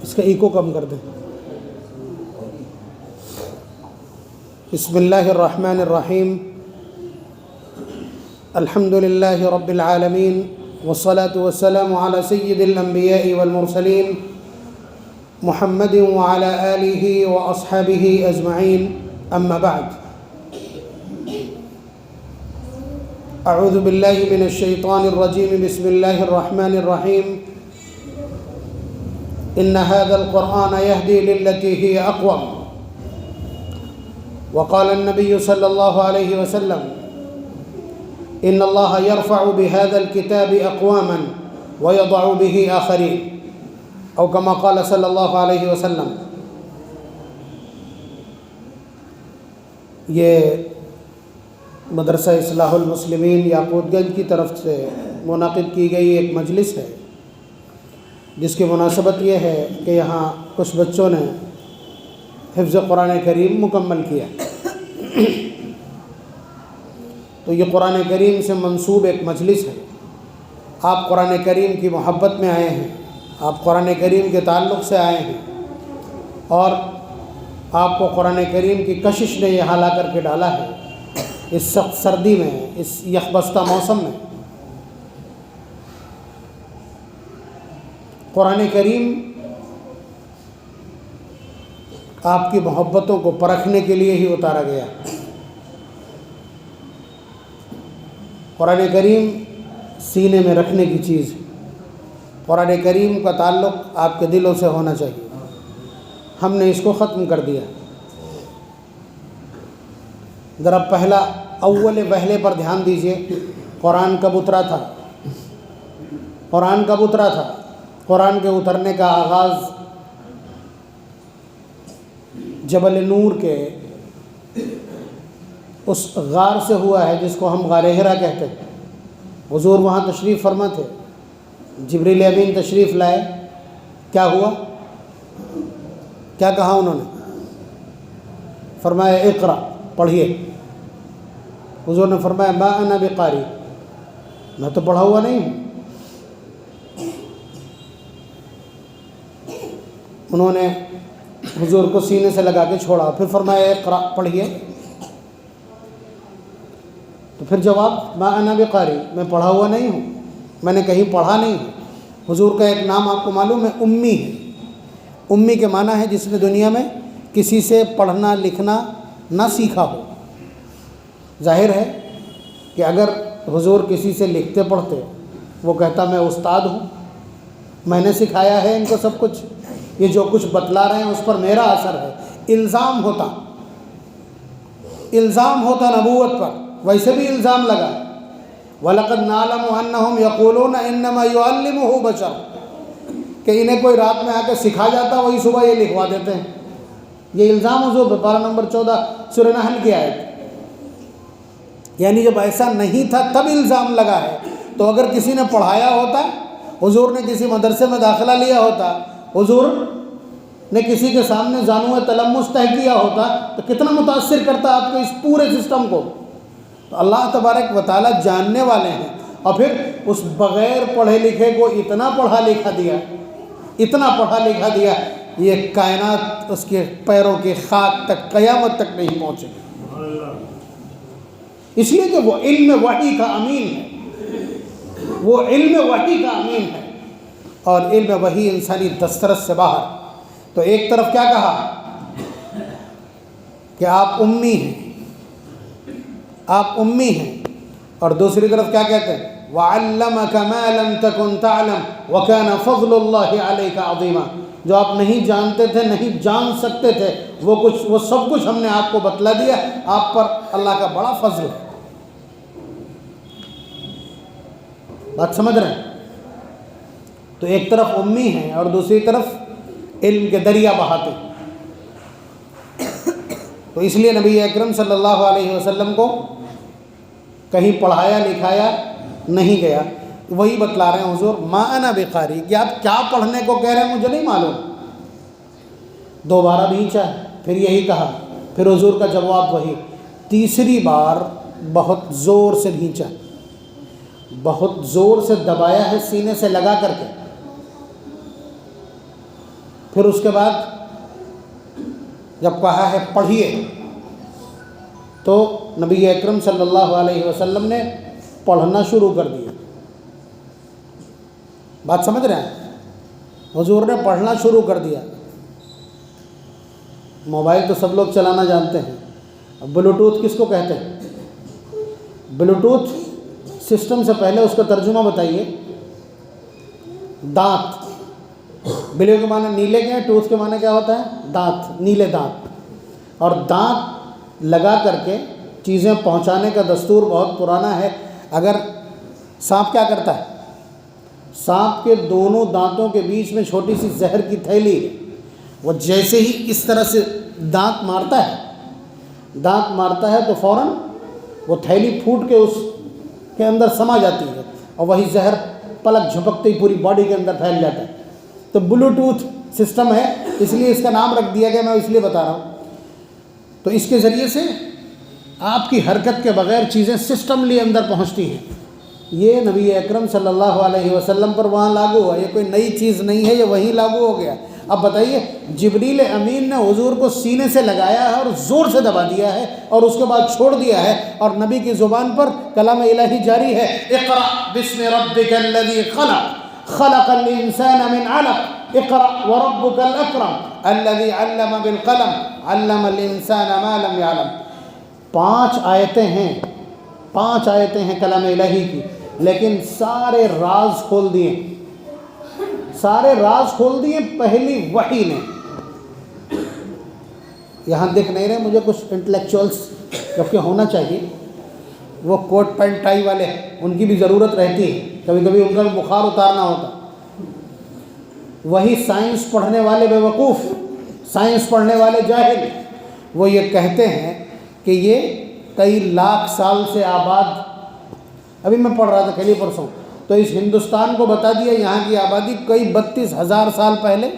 اس کا ایکو کم کر دیں. بسم اللہ الرحمن الرحیم. الحمد للہ رب العالمین والصلاة والسلام على سید الانبیاء والمرسلین محمد وعلى آلہ واصحابہ اجمعین. اما بعد. اعوذ باللہ من الشیطان الرجیم. بسم اللہ الرحمن الرحیم. ان هذا القرآن يهدي للتي هي اقوم. وقال النبي صلى الله عليه وسلم ان الله يرفع بهذا الكتاب اقواما ويضع به آخرين، او كما قال صلی اللہ علیہ وسلم. یہ مدرسہ اصلاح المسلمین یاقوت گنج کی طرف سے منعقد کی گئی ایک مجلس ہے، جس کی مناسبت یہ ہے کہ یہاں کچھ بچوں نے حفظ قرآن کریم مکمل کیا. تو یہ قرآن کریم سے منسوب ایک مجلس ہے. آپ قرآن کریم کی محبت میں آئے ہیں، آپ قرآن کریم کے تعلق سے آئے ہیں، اور آپ کو قرآن کریم کی کشش نے یہاں لا کر کے ڈالا ہے. اس سخت سردی میں، اس یخبستہ موسم میں قرآن کریم آپ کی محبتوں کو پرکھنے کے لیے ہی اتارا گیا. قرآن کریم سینے میں رکھنے کی چیز ہے. قرآن کریم کا تعلق آپ کے دلوں سے ہونا چاہیے. ہم نے اس کو ختم کر دیا. ذرا اول پہلے پر دھیان دیجئے. قرآن کب اترا تھا؟ قرآن کب اترا تھا؟ قرآن کے اترنے کا آغاز جبل نور کے اس غار سے ہوا ہے جس کو ہم غار حرا کہتے ہیں. حضور وہاں تشریف فرما تھے، جبریل امین تشریف لائے. کیا ہوا؟ کیا کہا انہوں نے؟ فرمایا اقرا، پڑھیے. حضور نے فرمایا ما انا بقاری، میں تو پڑھا ہوا نہیں ہوں. انہوں نے حضور کو سینے سے لگا کے چھوڑا، پھر فرمایا اقرا، پڑھیے. تو پھر جواب ما انا بقاری، میں پڑھا ہوا نہیں ہوں، میں نے کہیں پڑھا نہیں ہے. حضور کا ایک نام آپ کو معلوم ہے، امی ہے. امی کے معنی ہے جس نے دنیا میں کسی سے پڑھنا لکھنا نہ سیکھا ہو. ظاہر ہے کہ اگر حضور کسی سے لکھتے پڑھتے، وہ کہتا میں استاد ہوں، میں نے سکھایا ہے ان کو سب کچھ، یہ جو کچھ بتلا رہے ہیں اس پر میرا اثر ہے. الزام ہوتا نبوت پر. ویسے بھی الزام لگا وَلَقَدْ نَعْلَمُ أَنَّهُمْ يَقُولُونَ إِنَّمَا يُعَلِّمُهُ بَشَرٌ، کہ انہیں کوئی رات میں آ کے سکھا جاتا، وہی صبح یہ لکھوا دیتے ہیں. یہ الزام حضور پارہ نمبر 14 سورہ نحل کی آیت. یعنی جب ایسا نہیں تھا تب الزام لگا ہے. تو اگر کسی نے پڑھایا ہوتا، حضور نے کسی مدرسے میں داخلہ لیا ہوتا، حضور نے کسی کے سامنے زانو تلمس طے کیا ہوتا، تو کتنا متاثر کرتا آپ کے اس پورے سسٹم کو. تو اللہ تبارک و تعالیٰ جاننے والے ہیں. اور پھر اس بغیر پڑھے لکھے کو اتنا پڑھا لکھا دیا، یہ کائنات اس کے پیروں کے خاک تک قیامت تک نہیں پہنچے. اس لیے کہ وہ علم وحی کا امین ہے، اور علم وحی انسانی دسترس سے باہر. تو ایک طرف کیا کہا کہ آپ امی ہیں، اور دوسری طرف کیا کہتے ہیں وَعَلَّمَكَ مَا لَمْ تَكُنْ تَعْلَمْ وَكَانَ فَضْلُ اللَّهِ عَلَيْكَ عَظِيمًا. جو آپ نہیں جانتے تھے، نہیں جان سکتے تھے، وہ سب کچھ ہم نے آپ کو بتلا دیا. آپ پر اللہ کا بڑا فضل ہے. بات سمجھ رہے ہیں؟ تو ایک طرف امی ہیں اور دوسری طرف علم کے دریا بہاتے. تو اس لیے نبی اکرم صلی اللہ علیہ وسلم کو کہیں پڑھایا لکھایا نہیں گیا. وہی بتلا رہے ہیں حضور ما انا بقاری، کہ آپ کیا پڑھنے کو کہہ رہے ہیں مجھے نہیں معلوم. دوبارہ بھینچا، پھر یہی کہا، پھر حضور کا جواب وہی. تیسری بار بہت زور سے بھینچا، بہت زور سے دبایا ہے سینے سے لگا کر کے. پھر اس کے بعد جب کہا ہے پڑھیے تو نبی اکرم صلی اللہ علیہ وسلم نے پڑھنا شروع کر دیا. بات سمجھ رہے ہیں؟ حضور نے پڑھنا شروع کر دیا. موبائل تو سب لوگ چلانا جانتے ہیں. اب بلوٹوتھ کس کو کہتے ہیں؟ بلوٹوتھ سسٹم سے پہلے اس کا ترجمہ بتائیے. دانت. بلیو کے معنی نیلے کے ہیں، ٹوتھ کے معنی کیا ہوتا ہے؟ دانت، نیلے دانت. اور دانت لگا کر کے چیزیں پہنچانے کا دستور بہت پرانا ہے. اگر سانپ کیا کرتا ہے؟ سانپ کے دونوں دانتوں کے بیچ میں چھوٹی سی زہر کی تھیلی ہے. وہ جیسے ہی اس طرح سے دانت مارتا ہے تو فوراً وہ تھیلی پھوٹ کے اس کے اندر سما جاتی ہے اور وہی زہر پلک جھپکتے ہی پوری باڈی کے اندر پھیل جاتا ہے. تو بلوٹوتھ سسٹم ہے، اس لیے اس کا نام رکھ دیا گیا. میں اس لیے بتا رہا ہوں. تو اس کے ذریعے سے آپ کی حرکت کے بغیر چیزیں سسٹملی اندر پہنچتی ہیں. یہ نبی اکرم صلی اللہ علیہ وسلم پر وہاں لاگو ہوا. یہ کوئی نئی چیز نہیں ہے، یہ وہیں لاگو ہو گیا. اب بتائیے، جبریل امین نے حضور کو سینے سے لگایا ہے اور زور سے دبا دیا ہے اور اس کے بعد چھوڑ دیا ہے، اور نبی کی زبان پر کلام الہی جاری ہے. اقرأ بسم ربک الذی خلق خلق الانسان من علق اقرأ وربک الاکرم الذی علم بالقلم علم الانسان ما لم يعلم. 5 آیتیں ہیں کلام الہی کی، لیکن سارے راز کھول دیے پہلی وحی نے. یہاں دیکھ نہیں رہے مجھے کچھ انٹلیکچوئلس جبکہ ہونا چاہیے، وہ کوٹ پینٹ ٹائی والے، ان کی بھی ضرورت رہتی ہے. کبھی کبھی ان کا بھی بخار اتارنا ہوتا. وہی سائنس پڑھنے والے بیوقوف، سائنس پڑھنے والے جاہل، وہ یہ کہتے ہیں کہ یہ کئی لاکھ سال سے آباد. ابھی میں پڑھ رہا تھا کل ہی پرسوں، تو اس ہندوستان کو بتا دیا یہاں کی آبادی کئی 32,000 سال پہلے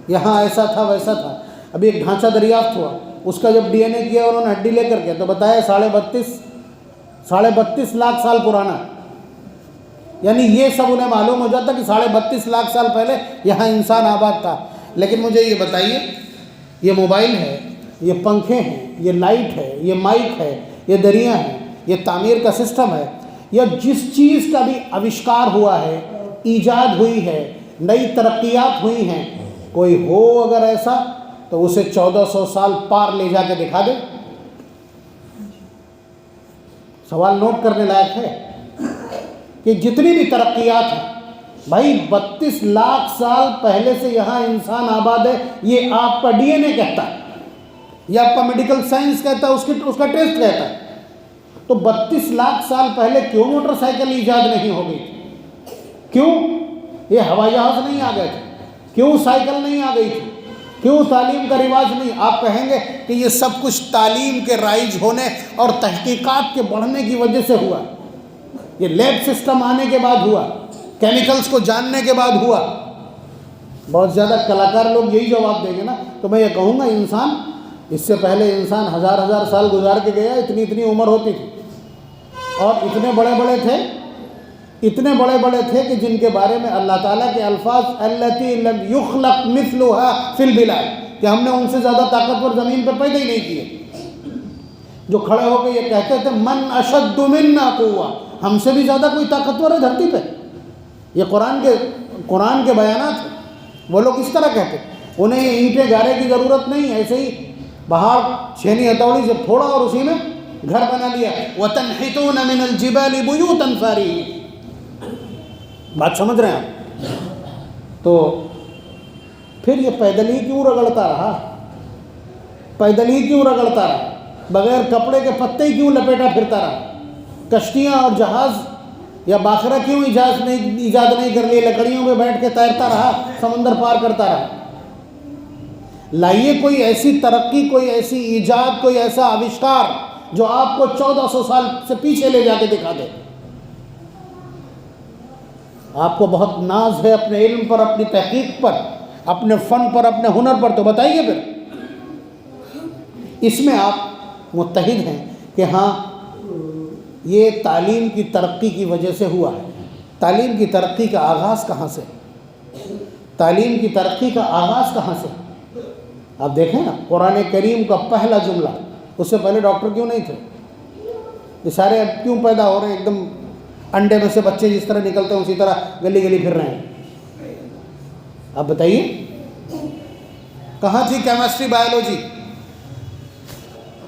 یہاں ایسا تھا ویسا تھا. ابھی ایک ڈھانچہ دریافت ہوا، اس کا جب ڈی این اے کیا انہوں نے ہڈی لے کر کے تو بتایا 32.5 لاکھ سال پرانا. یعنی یہ سب انہیں معلوم ہو جاتا کہ 32.5 لاکھ سال پہلے یہاں انسان آباد تھا. لیکن مجھے یہ بتائیے، یہ موبائل ہے، یہ پنکھے ہیں، یہ لائٹ ہے، یہ مائک ہے، یہ دریاں ہیں، یہ تعمیر کا سسٹم ہے، یا جس چیز کا بھی آوشکار ہوا ہے، ایجاد ہوئی ہے، نئی ترقیات ہوئی ہیں، کوئی ہو اگر ایسا تو اسے 1400 سال پار لے جا کے دکھا دے. سوال نوٹ کرنے لائق ہے کہ جتنی بھی ترقیات ہیں بھائی 32 لاکھ سال پہلے سے یہاں انسان آباد ہے. یہ آپ کا ڈی این اے کہتا ہے، یہ آپ کا میڈیکل سائنس کہتا ہے، اس کا ٹیسٹ کہتا ہے. تو 32 لاکھ سال پہلے کیوں موٹر سائیکل ایجاد نہیں ہو گئی تھی؟ کیوں یہ ہوائی جہاز نہیں آ گئے تھے؟ کیوں سائیکل نہیں آ گئی تھی؟ کیوں تعلیم کا رواج نہیں؟ آپ کہیں گے کہ یہ سب کچھ تعلیم کے رائج ہونے اور تحقیقات کے بڑھنے کی وجہ سے ہوا. یہ لیب سسٹم آنے کے بعد ہوا، کیمیکلز کو جاننے کے بعد ہوا. بہت زیادہ کلاکار لوگ یہی جواب دیں گے نا. تو میں یہ کہوں گا انسان، اس سے پہلے انسان ہزار سال گزار کے گیا، اتنی عمر ہوتی تھی، اور اتنے بڑے بڑے تھے کہ جن کے بارے میں اللہ تعالیٰ کے الفاظ التی لم یخلق مثلها فی البلاد، کہ ہم نے ان سے زیادہ طاقتور زمین پہ پیدا ہی نہیں کیے. جو کھڑے ہو کے یہ کہتے تھے من اشد منا قوہ، ہم سے بھی زیادہ کوئی طاقتور ہے دھرتی پہ. یہ قرآن کے بیانات ہیں. وہ لوگ اس طرح کہتے، انہیں یہ اینٹیں گارے کی ضرورت نہیں، ایسے ہی باہر چھینی ہتھوڑی سے پھوڑا اور اسی میں گھر بنا لیا. وَتَنْحِتُونَ مِنَ الْجِبَالِ بُيُوتًا فَارِهِينَ. بات سمجھ رہے ہیں آپ؟ تو پھر یہ پیدل ہی کیوں رگڑتا رہا؟ بغیر کپڑے کے پتے ہی کیوں لپیٹا پھرتا رہا؟ کشتیاں اور جہاز یا باخرہ کیوں ایجاد نہیں کر لیے؟ لکڑیوں پہ بیٹھ کے تیرتا رہا، سمندر پار کرتا رہا. لائیے کوئی ایسی ترقی، کوئی ایسی ایجاد، کوئی ایسا آوشکار جو آپ کو 1400 سال سے پیچھے لے جا کے دکھا دے. آپ کو بہت ناز ہے اپنے علم پر، اپنی تحقیق پر، اپنے فن پر، اپنے ہنر پر، تو بتائیے پھر. اس میں آپ متحد ہیں کہ ہاں یہ تعلیم کی ترقی کی وجہ سے ہوا ہے. تعلیم کی ترقی کا آغاز کہاں سے؟ تعلیم کی ترقی کا آغاز کہاں سے؟ آپ دیکھیں نا قرآن کریم کا پہلا جملہ، اس سے پہلے ڈاکٹر کیوں نہیں تھے؟ یہ سارے اب کیوں پیدا ہو رہے ہیں؟ ایک دم انڈے میں سے بچے جس طرح نکلتے ہیں اسی طرح گلی گلی پھر رہے ہیں۔ آپ بتائیے کہاں تھی کیمسٹری بایولوجی؟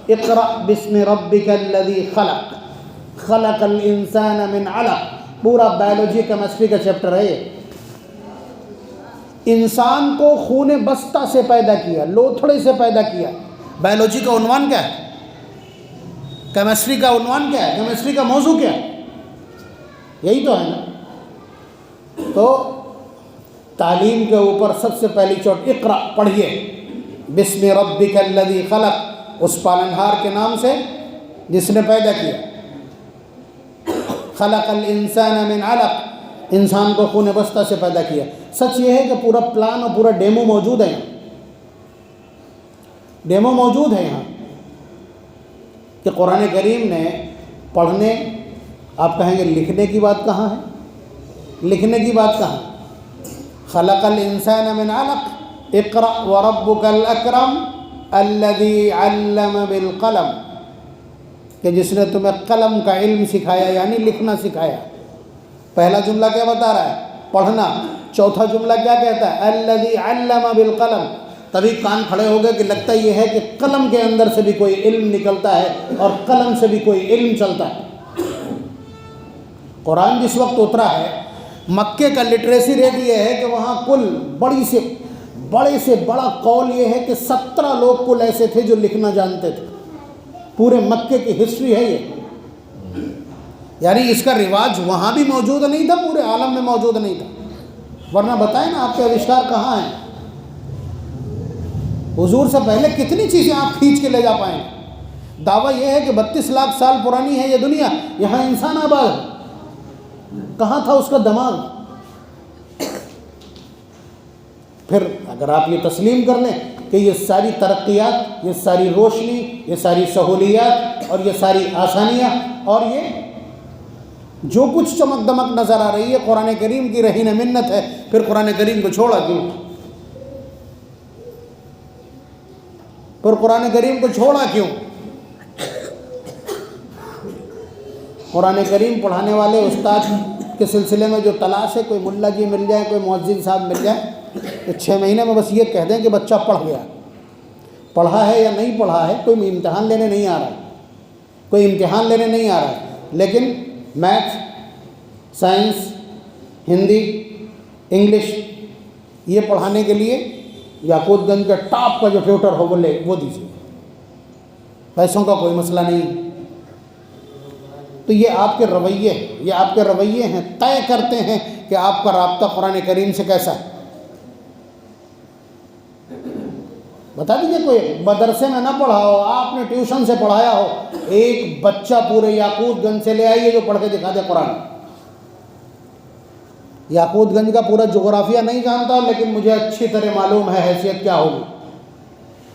اقرأ بسم ربک الذی خلق خلق الانسان من علق، پورا بایولوجی کیمسٹری کا چیپٹر ہے یہ۔ انسان کو خون بستہ سے پیدا کیا، لوتھڑے سے پیدا کیا۔ بایولوجی کا عنوان کیا ہے؟ کیمسٹری کا عنوان کیا ہے؟ کیمسٹری کا موضوع کیا ہے؟ یہی تو ہے نا۔ تو تعلیم کے اوپر سب سے پہلی چوٹ اقرأ پڑھیے، بسم ربک الذی خلق، اس پالنہار کے نام سے جس نے پیدا کیا۔ خلق الانسان من علق، انسان کو خون بستہ سے پیدا کیا۔ سچ یہ ہے کہ پورا پلان اور پورا ڈیمو موجود ہے یہاں، ڈیمو موجود ہے یہاں کہ قرآن کریم نے پڑھنے، آپ کہیں گے لکھنے کی بات کہاں ہے؟ لکھنے کی بات کہاں؟ خلق الانسان من علق اقرأ وربک الاکرم الذی علم بالقلم، کہ جس نے تمہیں قلم کا علم سکھایا، یعنی لکھنا سکھایا۔ پہلا جملہ کیا بتا رہا ہے؟ پڑھنا۔ چوتھا جملہ کیا کہتا ہے؟ الذی علم بالقلم۔ تبھی کان کھڑے ہو گئے کہ لگتا یہ ہے کہ قلم کے اندر سے بھی کوئی علم نکلتا ہے اور قلم سے بھی کوئی علم چلتا ہے۔ قرآن جس وقت اترا ہے، مکے کا لٹریسی ریٹ یہ ہے کہ وہاں کل بڑے سے بڑا قول یہ ہے کہ 17 لوگ کل ایسے تھے جو لکھنا جانتے تھے۔ پورے مکے کی ہسٹری ہے یہ، یعنی اس کا رواج وہاں بھی موجود نہیں تھا، پورے عالم میں موجود نہیں تھا، ورنہ بتائیں نا آپ کے آوشکار کہاں ہیں؟ حضور سے پہلے کتنی چیزیں آپ کھینچ کے لے جا پائیں؟ دعویٰ یہ ہے کہ 32 لاکھ سال پرانی ہے یہ دنیا، یہاں انسان آباد ہے، کہاں تھا اس کا دماغ؟ پھر اگر آپ یہ تسلیم کر لیں کہ یہ ساری ترقیات، یہ ساری روشنی، یہ ساری سہولیات اور یہ ساری آسانیاں اور یہ جو کچھ چمک دمک نظر آ رہی ہے قرآن کریم کی رہین منت ہے، پھر قرآن کریم کو چھوڑا کیوں؟ پھر قرآن کریم کو چھوڑا کیوں؟ قرآن کریم پڑھانے والے استاد کے سلسلے میں جو تلاش ہے، کوئی ملا جی مل جائے، کوئی مؤذن صاحب مل جائے تو 6 مہینے میں بس یہ کہہ دیں کہ بچہ پڑھ گیا، پڑھا ہے یا نہیں پڑھا ہے، کوئی امتحان لینے نہیں آ رہا ہے، کوئی امتحان لینے نہیں آ رہا ہے، لیکن میتھ، سائنس، ہندی، انگلش یہ پڑھانے کے لیے یاقوت گنج کا ٹاپ کا جو ٹیوٹر ہو وہ دیجیے، پیسوں کا کوئی مسئلہ نہیں۔ تو یہ آپ کے رویے ہیں، یہ آپ کے رویے ہیں، طے کرتے ہیں کہ آپ کا رابطہ قرآن کریم سے کیسا ہے۔ بتا دیجیے، کوئی مدرسے میں نہ پڑھا ہو، آپ نے ٹیوشن سے پڑھایا ہو، ایک بچہ پورے یاقوت گنج سے لے آئیے جو پڑھ کے دکھا دے قرآن۔ یاقوت گنج کا پورا جغرافیہ نہیں جانتا لیکن مجھے اچھی طرح معلوم ہے حیثیت کیا ہوگی۔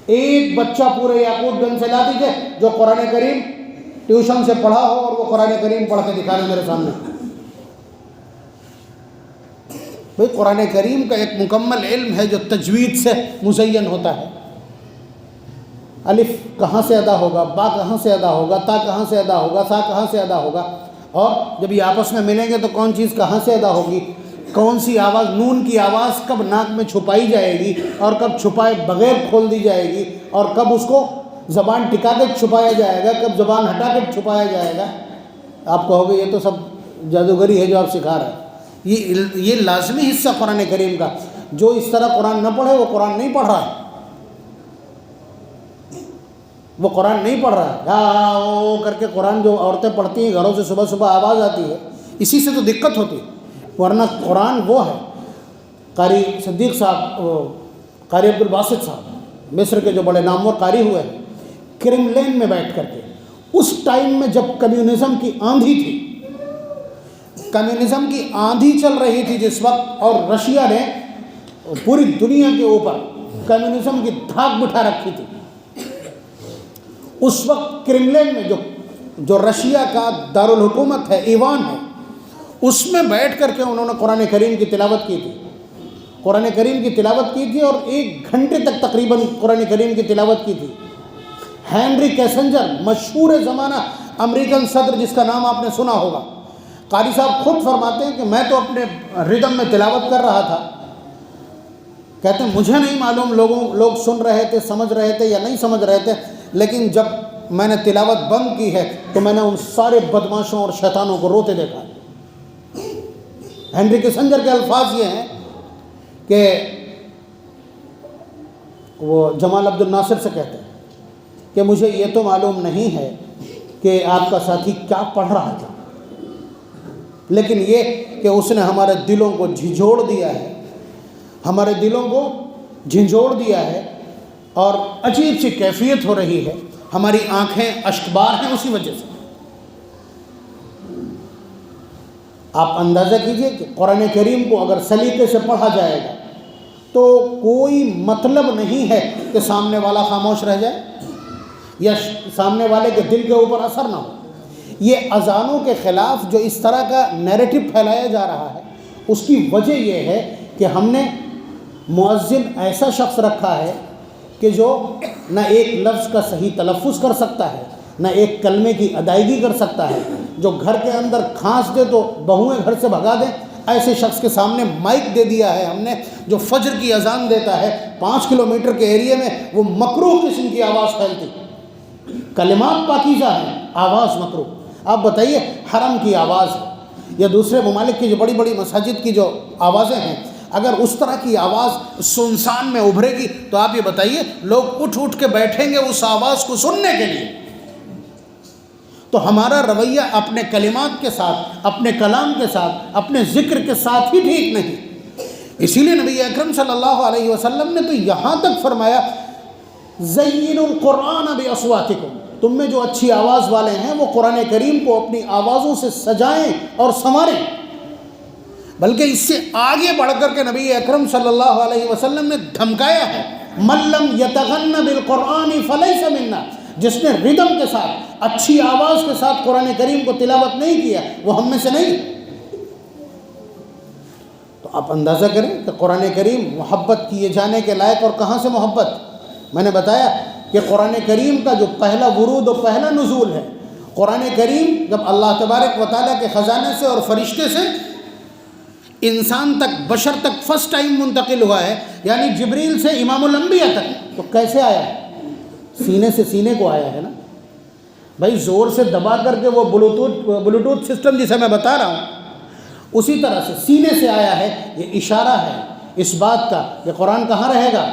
ایک بچہ پورے یاقوت گنج سے لا دیجیے جو قرآن کریم ٹیوشن سے پڑھا ہو اور وہ قرآن کریم پڑھ کے دکھا دے میرے سامنے۔ بھئی قرآن کریم کا ایک مکمل علم ہے جو تجوید سے مزین ہوتا ہے۔ الف کہاں سے ادا ہوگا، با کہاں سے ادا ہوگا، تا کہاں سے ادا ہوگا، سا کہاں سے ادا ہوگا، اور جب یہ آپس میں ملیں گے تو کون چیز کہاں سے ادا ہوگی، کون سی آواز، نون کی آواز کب ناک میں چھپائی جائے گی اور کب چھپائے بغیر کھول دی جائے گی، اور کب اس کو زبان ٹکا کے چھپایا جائے گا، کب زبان ہٹا کے چھپایا جائے گا۔ آپ کہو گے یہ تو سب جادوگری ہے جو آپ سکھا رہے ہیں۔ یہ لازمی حصہ قرآن کریم کا، جو اس طرح قرآن نہ پڑھے وہ قرآن نہیں پڑھ رہا ہے، وہ قرآن نہیں پڑھ رہا ہے۔ او کر کے قرآن جو عورتیں پڑھتی ہیں گھروں سے صبح صبح آواز آتی ہے، اسی سے تو دقت ہوتی ہے، ورنہ قرآن وہ ہے۔ قاری صدیق صاحب، قاری عبدالباسط صاحب مصر کے جو بڑے نامور قاری ہوئے ہیں، کرملین میں بیٹھ کر کے اس ٹائم میں جب کمیونزم کی آندھی تھی، کمیونزم کی آندھی چل رہی تھی جس وقت، اور رشیا نے پوری دنیا کے اوپر کمیونزم کی دھاک بٹھا رکھی تھی، اس وقت کرملین میں جو رشیا کا دارالحکومت ہے، ایوان ہے، اس میں بیٹھ کر کے انہوں نے قرآن کریم کی تلاوت کی تھی۔ قرآن کریم کی تلاوت کی تھی اور 1 گھنٹے تک تقریباً قرآن کریم کی تلاوت کی تھی۔ ہینری کیسنجر، مشہور زمانہ امریکن صدر جس کا نام آپ نے سنا ہوگا، قاری صاحب خود فرماتے ہیں کہ میں تو اپنے ردم میں تلاوت کر رہا تھا، کہتے ہیں مجھے نہیں معلوم لوگ سن رہے تھے، سمجھ رہے تھے یا نہیں سمجھ رہے تھے، لیکن جب میں نے تلاوت بند کی ہے تو میں نے ان سارے بدماشوں اور شیطانوں کو روتے دیکھا۔ ہینری کیسنجر کے الفاظ یہ ہیں کہ وہ جمال عبد الناصر سے کہتے ہیں کہ مجھے یہ تو معلوم نہیں ہے کہ آپ کا ساتھی کیا پڑھ رہا تھا، لیکن یہ کہ اس نے ہمارے دلوں کو جھنجھوڑ دیا ہے، ہمارے دلوں کو جھنجھوڑ دیا ہے، اور عجیب سی کیفیت ہو رہی ہے، ہماری آنکھیں اشکبار ہیں اسی وجہ سے۔ آپ اندازہ کیجئے کہ قرآن کریم کو اگر سلیقے سے پڑھا جائے گا تو کوئی مطلب نہیں ہے کہ سامنے والا خاموش رہ جائے یا سامنے والے کے دل کے اوپر اثر نہ ہو۔ یہ اذانوں کے خلاف جو اس طرح کا نیریٹو پھیلایا جا رہا ہے، اس کی وجہ یہ ہے کہ ہم نے مؤذن ایسا شخص رکھا ہے کہ جو نہ ایک لفظ کا صحیح تلفظ کر سکتا ہے، نہ ایک کلمے کی ادائیگی کر سکتا ہے، جو گھر کے اندر کھانس دے تو بہویں گھر سے بھگا دیں، ایسے شخص کے سامنے مائک دے دیا ہے ہم نے، جو فجر کی اذان دیتا ہے 5 کلومیٹر کے ایریے میں، وہ مکروہ قسم کی آواز پھیلتی، کلمات پاکیزہ ہیں، آواز مکروہ۔ آپ بتائیے حرم کی آواز یا دوسرے ممالک کی جو بڑی بڑی مساجد کی جو آوازیں ہیں، اگر اس طرح کی آواز سنسان میں ابھرے گی تو آپ یہ بتائیے لوگ اٹھ کے بیٹھیں گے اس آواز کو سننے کے لیے۔ تو ہمارا رویہ اپنے کلمات کے ساتھ، اپنے کلام کے ساتھ، اپنے ذکر کے ساتھ ہی ٹھیک نہیں۔ اسی لیے نبی اکرم صلی اللہ علیہ وسلم نے تو یہاں تک فرمایا زینوا القرآن باصواتکم، تم میں جو اچھی آواز والے ہیں وہ قرآن کریم کو اپنی آوازوں سے سجائیں اور سنواریں۔ بلکہ اس سے آگے بڑھ کر کے نبی اکرم صلی اللہ علیہ وسلم نے دھمکایا ہے، من لم یتغن بالقرآن فلیس منا، جس نے ردم کے ساتھ، اچھی آواز کے ساتھ قرآن کریم کو تلاوت نہیں کیا وہ ہم میں سے نہیں۔ تو آپ اندازہ کریں کہ قرآن کریم محبت کیے جانے کے لائق، اور کہاں سے محبت؟ میں نے بتایا کہ قرآن کریم کا جو پہلا ورود و پہلا نزول ہے، قرآن کریم جب اللہ تبارک و تعالیٰ کے خزانے سے اور فرشتے سے انسان تک، بشر تک فرسٹ ٹائم منتقل ہوا ہے، یعنی جبریل سے امام الانبیاء تک، تو کیسے آیا ہے؟ سینے سے سینے کو آیا ہے نا بھائی، زور سے دبا کر کے وہ بلوٹوتھ سسٹم جسے میں بتا رہا ہوں اسی طرح سے سینے سے آیا ہے۔ یہ اشارہ ہے اس بات کا کہ قرآن کہاں رہے گا؟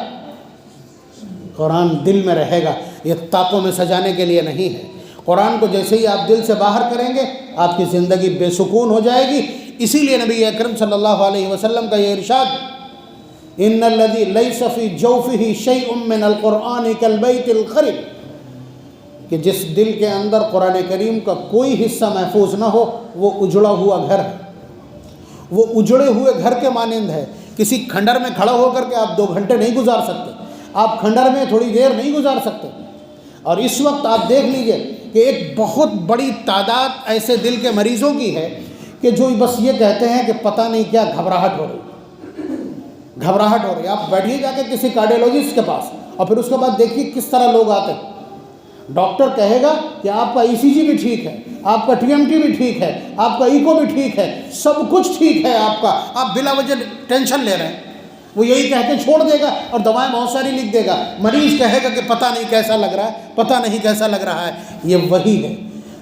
قرآن دل میں رہے گا، یہ طاقوں میں سجانے کے لیے نہیں ہے۔ قرآن کو جیسے ہی آپ دل سے باہر کریں گے آپ کی زندگی بے سکون ہو جائے گی۔ اسی لیے نبی اکرم صلی اللہ علیہ وسلم کا یہ ارشاد، ان الذی لیس فی جوفہ شیء من القرآن کالبیت الخرب، کہ جس دل کے اندر قرآن کریم کا کوئی حصہ محفوظ نہ ہو وہ اجڑا ہوا گھر ہے، وہ اجڑے ہوئے گھر کے مانند ہے۔ کسی کھنڈر میں کھڑا ہو کر کے آپ 2 گھنٹے نہیں گزار سکتے، آپ کھنڈر میں تھوڑی دیر نہیں گزار سکتے۔ اور اس وقت آپ دیکھ لیجئے کہ ایک بہت بڑی تعداد ایسے دل کے مریضوں کی ہے کہ جو بس یہ کہتے ہیں کہ پتہ نہیں کیا گھبراہٹ ہو رہی۔ آپ بیٹھیے جا کے کسی کارڈیولوجسٹ کے پاس اور پھر اس کے بعد دیکھیے کس طرح لوگ آتے ہیں۔ ڈاکٹر کہے گا کہ آپ کا ECG بھی ٹھیک ہے، آپ کا TMT بھی ٹھیک ہے، آپ کا ایکو بھی ٹھیک ہے، سب کچھ ٹھیک ہے آپ کا، آپ بلا وجہ ٹینشن لے رہے ہیں۔ وہ یہی کہہ کے چھوڑ دے گا اور دوائیں بہت ساری لکھ دے گا۔ مریض کہے گا کہ پتہ نہیں کیسا لگ رہا ہے، پتہ نہیں کیسا لگ رہا ہے۔ یہ وہی ہے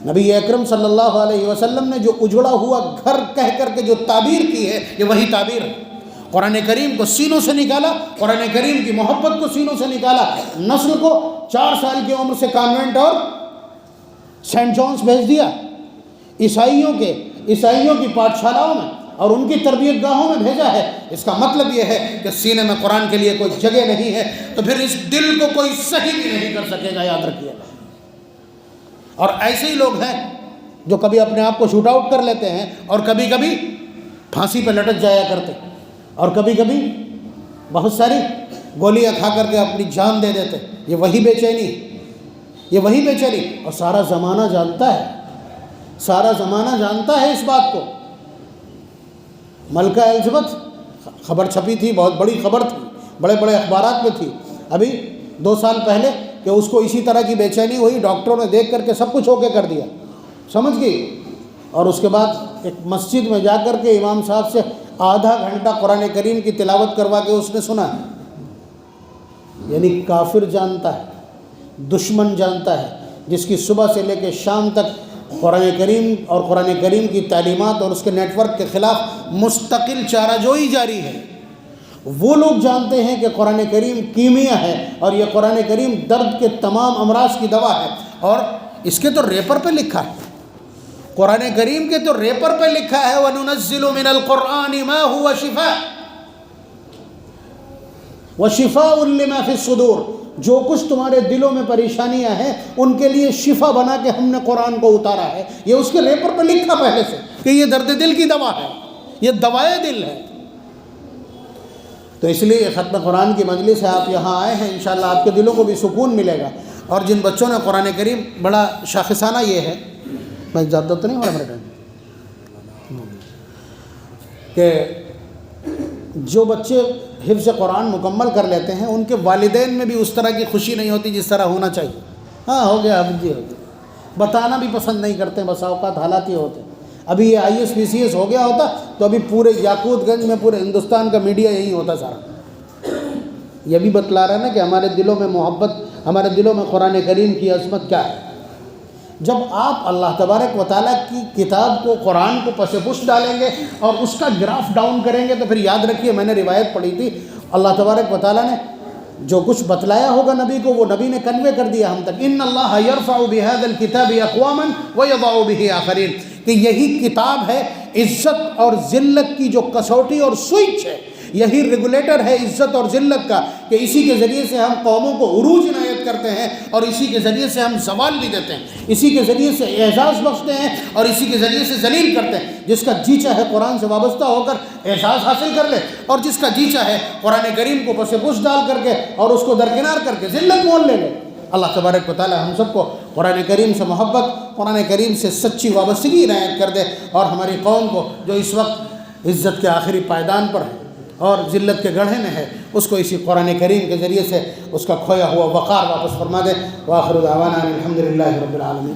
نبی اکرم صلی اللہ علیہ وسلم نے جو اجڑا ہوا گھر کہہ کر کے جو تعبیر کی ہے، یہ وہی تعبیر ہے۔ قرآن کریم کو سینوں سے نکالا، قرآن کریم کی محبت کو سینوں سے نکالا، نسل کو 4 سال کی عمر سے کانوینٹ اور سینٹ جانس بھیج دیا، عیسائیوں کی پاٹھ شالاؤں میں اور ان کی تربیت گاہوں میں بھیجا ہے۔ اس کا مطلب یہ ہے کہ سینے میں قرآن کے لیے کوئی جگہ نہیں ہے تو پھر اس دل کو کوئی صحیح بھی نہیں کر سکے گا، یاد رکھیے گا۔ اور ایسے ہی لوگ ہیں جو کبھی اپنے آپ کو شوٹ آؤٹ کر لیتے ہیں اور کبھی کبھی پھانسی پہ لٹک جایا کرتے، اور کبھی کبھی بہت ساری گولیاں کھا کر کے اپنی جان دے دیتے۔ یہ وہی بے چینی، اور سارا زمانہ جانتا ہے اس بات کو۔ ملکہ الزبتھ خبر چھپی تھی، بہت بڑی خبر تھی، بڑے بڑے اخبارات میں تھی ابھی 2 سال پہلے، کہ اس کو اسی طرح کی بے چینی ہوئی، ڈاکٹروں نے دیکھ کر کے سب کچھ اوکے کر دیا، سمجھ گئی، اور اس کے بعد ایک مسجد میں جا کر کے امام صاحب سے آدھا گھنٹہ قرآن کریم کی تلاوت کروا کے اس نے سنا۔ یعنی کافر جانتا ہے، دشمن جانتا ہے، جس کی صبح سے لے کے شام تک قرآن کریم اور قرآن کریم کی تعلیمات اور اس کے نیٹ ورک کے خلاف مستقل چارہ جوئی جاری ہے، وہ لوگ جانتے ہیں کہ قرآن کریم کیمیا ہے اور یہ قرآن کریم درد کے تمام امراض کی دوا ہے، اور اس کے تو ریپر پہ لکھا ہے، قرآن کریم کے تو ریپر پہ لکھا ہے وَنُنَزِّلُ مِنَ الْقُرْآنِ مَا هُوَ شِفَاءٌ وَشِفَاءٌ لِمَا فِي الصُّدُورِ، جو کچھ تمہارے دلوں میں پریشانیاں ہیں ان کے لیے شفا بنا کے ہم نے قرآن کو اتارا ہے۔ یہ اس کے ریپر پہ لکھا پہلے سے کہ یہ درد دل کی دوا ہے، یہ دوائے دل ہے۔ تو اس لیے یہ ختم قرآن کی مجلس ہے، آپ یہاں آئے ہیں، انشاءاللہ آپ کے دلوں کو بھی سکون ملے گا۔ اور جن بچوں نے قرآن کریم، بڑا شاخصانہ یہ ہے، میں زیادہ تو نہیں ہو رہا میرے ٹائم، کہ جو بچے حفظ قرآن مکمل کر لیتے ہیں ان کے والدین میں بھی اس طرح کی خوشی نہیں ہوتی جس طرح ہونا چاہیے۔ ہاں ہو گیا حفظ جی، ہو گیا، بتانا بھی پسند نہیں کرتے، بسا اوقات حالات یہ ہوتے ہیں۔ ابھی یہ IAS PCS ہو گیا ہوتا تو ابھی پورے یاقوت گنج میں پورے ہندوستان کا میڈیا یہی ہوتا سارا۔ یہ بھی بتلا رہا ہے نا کہ ہمارے دلوں میں محبت، ہمارے دلوں میں قرآن کریم کی عظمت کیا ہے۔ جب آپ اللہ تبارک و تعالیٰ کی کتاب کو، قرآن کو پس پش ڈالیں گے اور اس کا گراف ڈاؤن کریں گے تو پھر یاد رکھیے، میں نے روایت پڑھی تھی، اللہ تبارک و تعالیٰ نے جو کچھ بتلایا ہوگا نبی کو وہ نبی نے کنوے کر دیا ہم تک۔ ان اللہ یرفع بہذا الکتاب اقواما ویضع بہ آخرین، کہ یہی کتاب ہے عزت اور ذلت کی جو کسوٹی اور سوئچ ہے، یہی ریگولیٹر ہے عزت اور ذلت کا، کہ اسی کے ذریعے سے ہم قوموں کو عروج عنایت کرتے ہیں اور اسی کے ذریعے سے ہم زوال بھی دیتے ہیں، اسی کے ذریعے سے اعزاز بخشتے ہیں اور اسی کے ذریعے سے ذلیل کرتے ہیں۔ جس کا جی چاہے قرآن سے وابستہ ہو کر اعزاز حاصل کر لے، اور جس کا جی چاہے قرآن کریم کو پس پش ڈال کر کے اور اس کو درکنار کر کے ذلت مول لے لے۔ اللہ تبارک و تعالی ہم سب کو قرآن کریم سے محبت، قرآن کریم سے سچی وابستگی عنایت کر دے، اور ہماری قوم کو جو اس وقت عزت کے آخری پائدان پر ہے اور ذلت کے گڑھے میں ہے، اس کو اسی قرآن کریم کے ذریعے سے اس کا کھویا ہوا وقار واپس فرما دے۔ وآخر دعوانا الحمدللہ رب العالمین۔